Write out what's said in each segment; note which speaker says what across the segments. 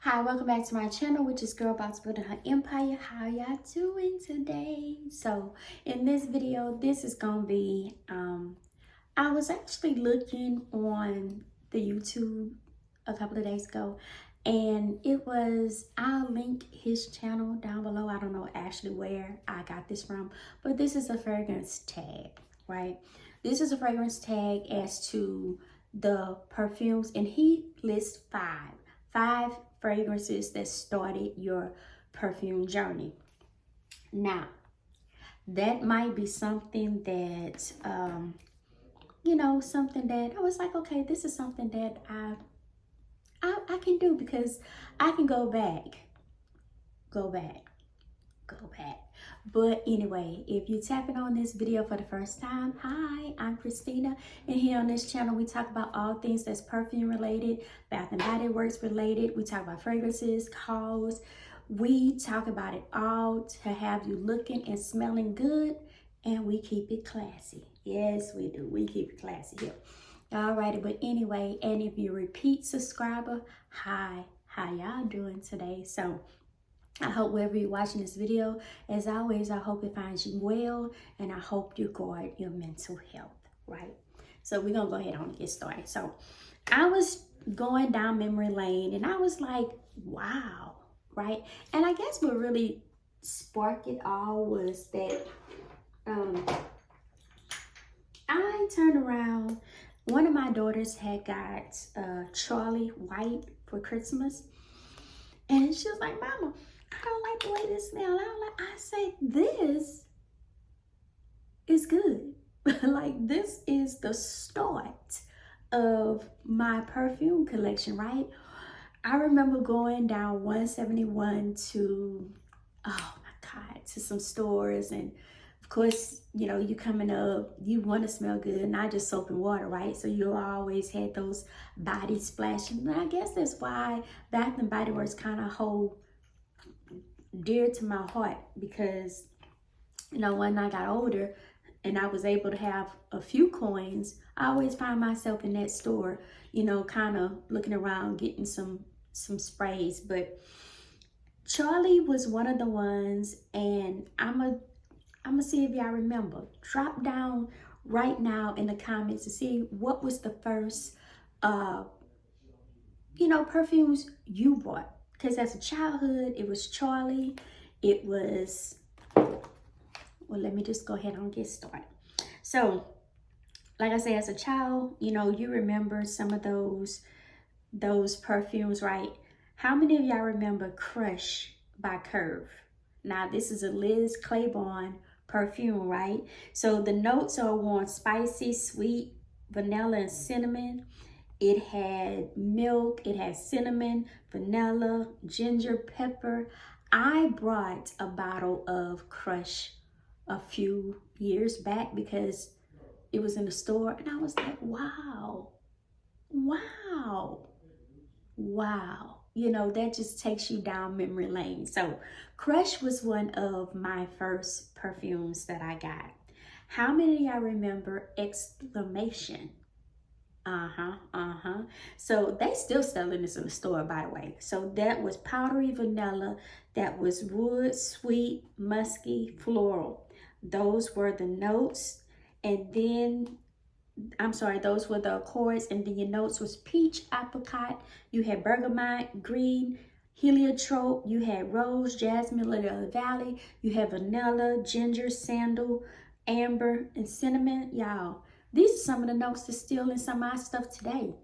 Speaker 1: Hi, welcome back to my channel, which is Girl About to Build Her Empire. How y'all doing today? So in this video, this is gonna be I was actually looking on the YouTube a couple of days ago, and I'll link his channel down below. I don't know actually where I got this from, but this is a fragrance tag, right? This is a fragrance tag as to the perfumes, and he lists five fragrances that started your perfume journey. Now, that might be something that something that I was like, okay, this is something that I can do, because I can go back. But anyway, if you're tapping on this video for the first time, hi, I'm Christina, and here on this channel we talk about all things that's perfume related, Bath and Body Works related. We talk about fragrances, cause we talk about it all to have you looking and smelling good, and we keep it classy. Yes, we do. We keep it classy here. Alrighty, but anyway, and if you're a repeat subscriber, hi, how y'all doing today? So I hope wherever you're watching this video, as always, I hope it finds you well, and I hope you guard your mental health, right? So we're gonna go ahead and get started. So I was going down memory lane, and I was like, wow, right? And I guess what really sparked it all was that I turned around. One of my daughters had got Charlie White for Christmas, and she was like, Mama, I don't like the way this smells. I say, this is good. Like, this is the start of my perfume collection, right? I remember going down 171 to, oh my God, to some stores. And of course, you coming up, you want to smell good, not just soap and water, right? So you always had those body splashes. And I guess that's why Bath and Body Works kind of hold dear to my heart, because when I got older and I was able to have a few coins, I always find myself in that store, kind of looking around, getting some sprays. But Charlie was one of the ones, and I'm gonna see if y'all remember. Drop down right now in the comments to see what was the first perfumes you bought. Because as a childhood, it was Charlie. It was, well, let me just go ahead and get started. So, like I said, as a child, you remember some of those perfumes, right? How many of y'all remember Crush by Curve? Now, this is a Liz Claiborne perfume, right? So the notes are warm, spicy, sweet, vanilla, and cinnamon. It had milk, it had cinnamon, vanilla, ginger, pepper. I brought a bottle of Crush a few years back because it was in the store, and I was like, wow. That just takes you down memory lane. So Crush was one of my first perfumes that I got. How many of y'all remember Exclamation? So they still selling this in the store, by the way. So that was powdery vanilla, that was wood, sweet, musky, floral. Those were the notes. And then, I'm sorry, those were the accords. And then your notes was peach, apricot. You had bergamot, green, heliotrope. You had rose, jasmine, lily valley. You had vanilla, ginger, sandal, amber, and cinnamon. Y'all, these are some of the notes that's still in some of my stuff today.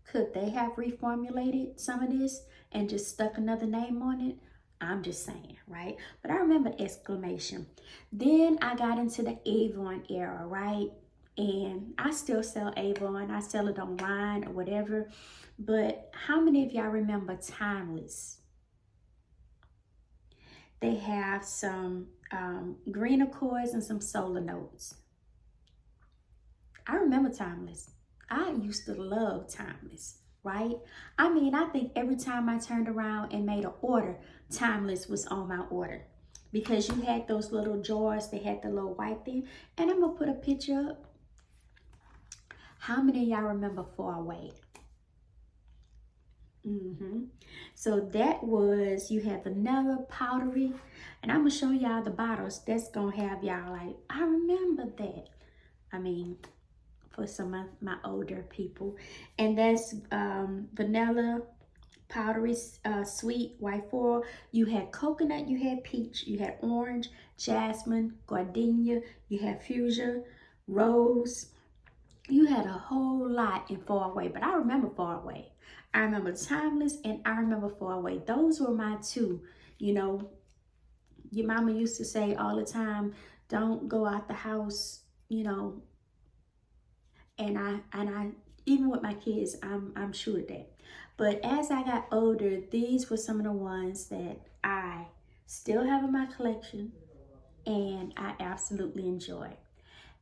Speaker 1: Could they have reformulated some of this and just stuck another name on it? I'm just saying, right? But I remember Exclamation. Then I got into the Avon era, right? And I still sell Avon. I sell it online or whatever. But how many of y'all remember Timeless? They have some green accords and some solar notes. I remember Timeless. I used to love Timeless, right? I mean, I think every time I turned around and made an order, Timeless was on my order, because you had those little jars, they had the little white thing. And I'm gonna put a picture up. How many of y'all remember Far Away? So that was, you had vanilla, powdery, and I'm gonna show y'all the bottles that's gonna have y'all like, I remember that. I mean, for some of my older people. And that's vanilla, powdery, sweet, white foil. You had coconut, you had peach, you had orange, jasmine, gardenia, you had fuchsia, rose. You had a whole lot in Far Away, but I remember Far Away. I remember Timeless and I remember Far Away. Those were my two. You know, your mama used to say all the time, don't go out the house, you know, and I even with my kids, I'm sure of that. But as I got older, these were some of the ones that I still have in my collection and I absolutely enjoy.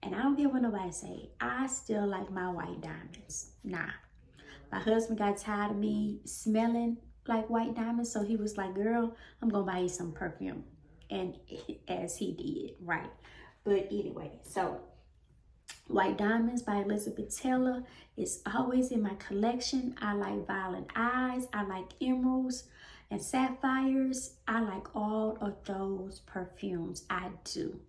Speaker 1: And I don't care what nobody say, I still like my white diamonds. Nah. My husband got tired of me smelling like white diamonds, so he was like, girl, I'm gonna buy you some perfume. And as he did, right? But anyway, so White Diamonds by Elizabeth Taylor is always in my collection. I like Violet Eyes. I like Emeralds and Sapphires. I like all of those perfumes. I do.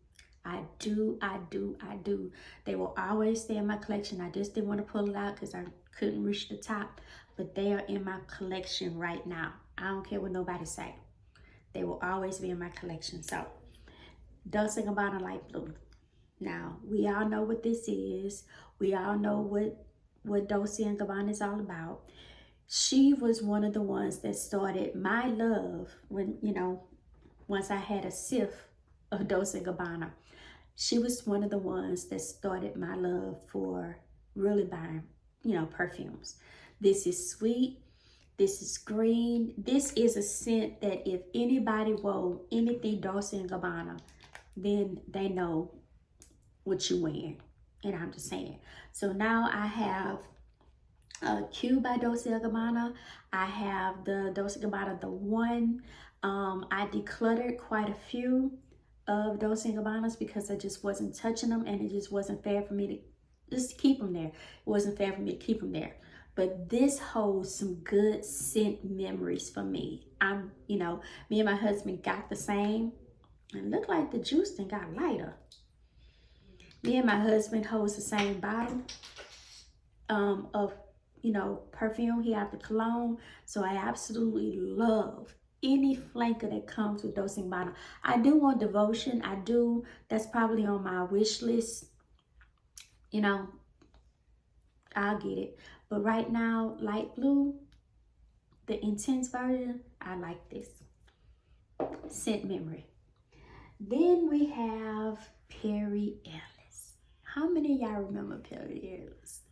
Speaker 1: I do, I do, I do. They will always stay in my collection. I just didn't want to pull it out because I couldn't reach the top. But they are in my collection right now. I don't care what nobody say. They will always be in my collection. So, Dolce & Gabbana Light Blue. Now, we all know what this is. We all know what Dolce & Gabbana is all about. She was one of the ones that started my love when, you know, once I had a sip of Dolce & Gabbana. She was one of the ones that started my love for really buying, you know, perfumes. This is sweet. This is green. This is a scent that if anybody wore anything Dolce & Gabbana, then they know what you wearing. And I'm just saying. So now I have Q by Dolce & Gabbana. I have the Dolce & Gabbana, the one. I decluttered quite a few of Dolce & Gabbanas because I just wasn't touching them and it just wasn't fair for me to just keep them there. It wasn't fair for me to keep them there. But this holds some good scent memories for me. You know, me and my husband got the same. And look like the juice then got lighter. Me and my husband holds the same bottle of, you know, perfume. He have the cologne. So I absolutely love any flanker that comes with Dolce & Gabbana. I do want Devotion. I do. That's probably on my wish list. You know, I'll get it. But right now, Light Blue, the intense version, I like this. Scent memory. Then we have Perry Ellis. How many of y'all remember Perry Ellis?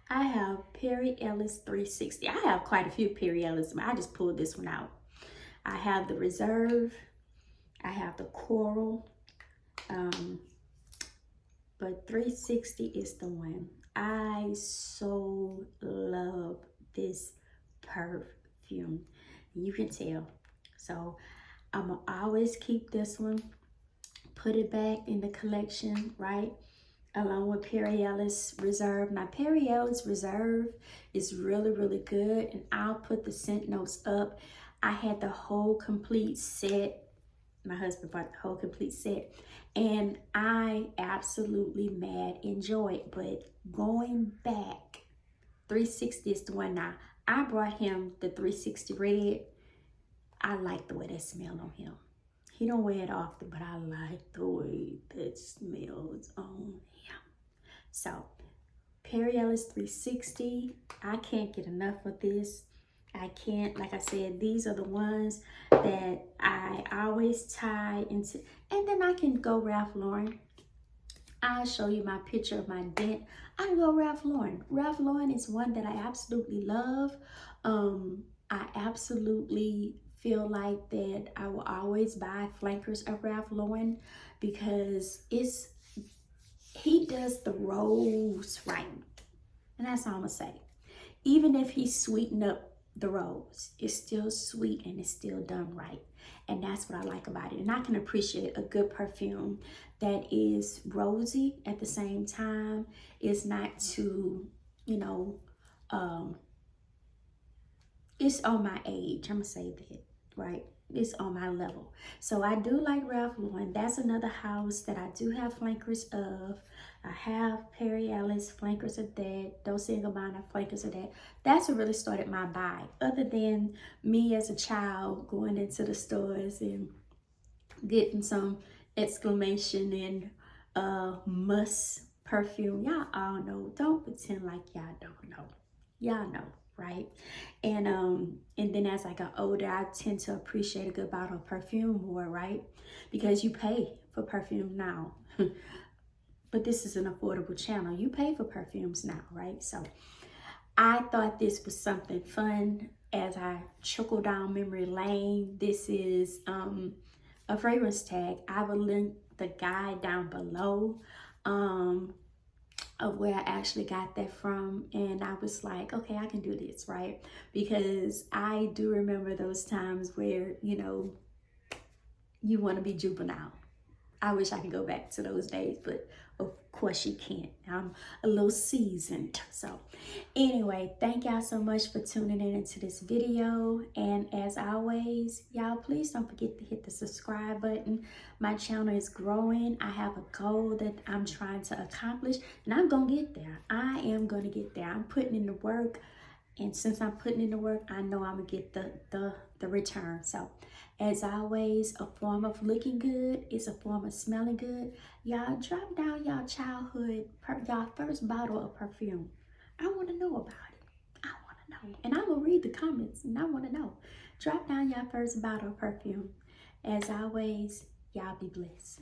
Speaker 1: I have Perry Ellis 360. I have quite a few Perry Ellis. I just pulled this one out. I have the Reserve. I have the Coral. But 360 is the one. I so love this perfume. You can tell. So I'm going to always keep this one. Put it back in the collection, right? Along with Perry Ellis Reserve. Now, Perry Ellis Reserve is really, really good. And I'll put the scent notes up. I had the whole complete set. My husband bought the whole complete set. And I absolutely mad enjoy it. But going back, 360 is the one now. I brought him the 360 red. I like the way that smelled on him. He don't wear it often, but I like the way that smells on him. So, Perry Ellis 360. I can't get enough of this. I can't, like I said, these are the ones that I always tie into. And then I can go Ralph Lauren. I'll show you my picture of my dent. I go Ralph Lauren. Ralph Lauren is one that I absolutely love. I absolutely feel like that I will always buy flankers of Ralph Lauren because he does the rose right. And that's all I'm gonna say. Even if he sweetened up the rose, it's still sweet and it's still done right. And that's what I like about it. And I can appreciate a good perfume that is rosy at the same time. It's not too, you know, it's on my age. I'm gonna say that, right? It's on my level. So I do like Ralph Lauren. That's another house that I do have flankers of. I have Perry Ellis, flankers of that. Dolce & Gabbana, flankers of that. That's what really started my buy. Other than me as a child going into the stores and getting some exclamation and must perfume. Y'all all know. Don't pretend like y'all don't know. Y'all know, right? And then as I got older, I tend to appreciate a good bottle of perfume more, right? Because you pay for perfume now. But this is an affordable channel. You pay for perfumes now, right? So I thought this was something fun as I trickle down memory lane. This is a fragrance tag. I will link the guide down below of where I actually got that from. And I was like, okay, I can do this, right? Because I do remember those times where, you know, you want to be juvenile. I wish I could go back to those days, but of course you can't. I'm a little seasoned. So anyway, thank y'all so much for tuning in into this video. And as always, y'all, please don't forget to hit the subscribe button. My channel is growing. I have a goal that I'm trying to accomplish, and I'm going to get there. I am going to get there. I'm putting in the work. And since I'm putting in the work, I know I'm going to get the return. So as always, a form of looking good is a form of smelling good. Y'all drop down y'all childhood, y'all first bottle of perfume. I want to know about it. I want to know. And I'm going to read the comments and I want to know. Drop down y'all first bottle of perfume. As always, y'all be blessed.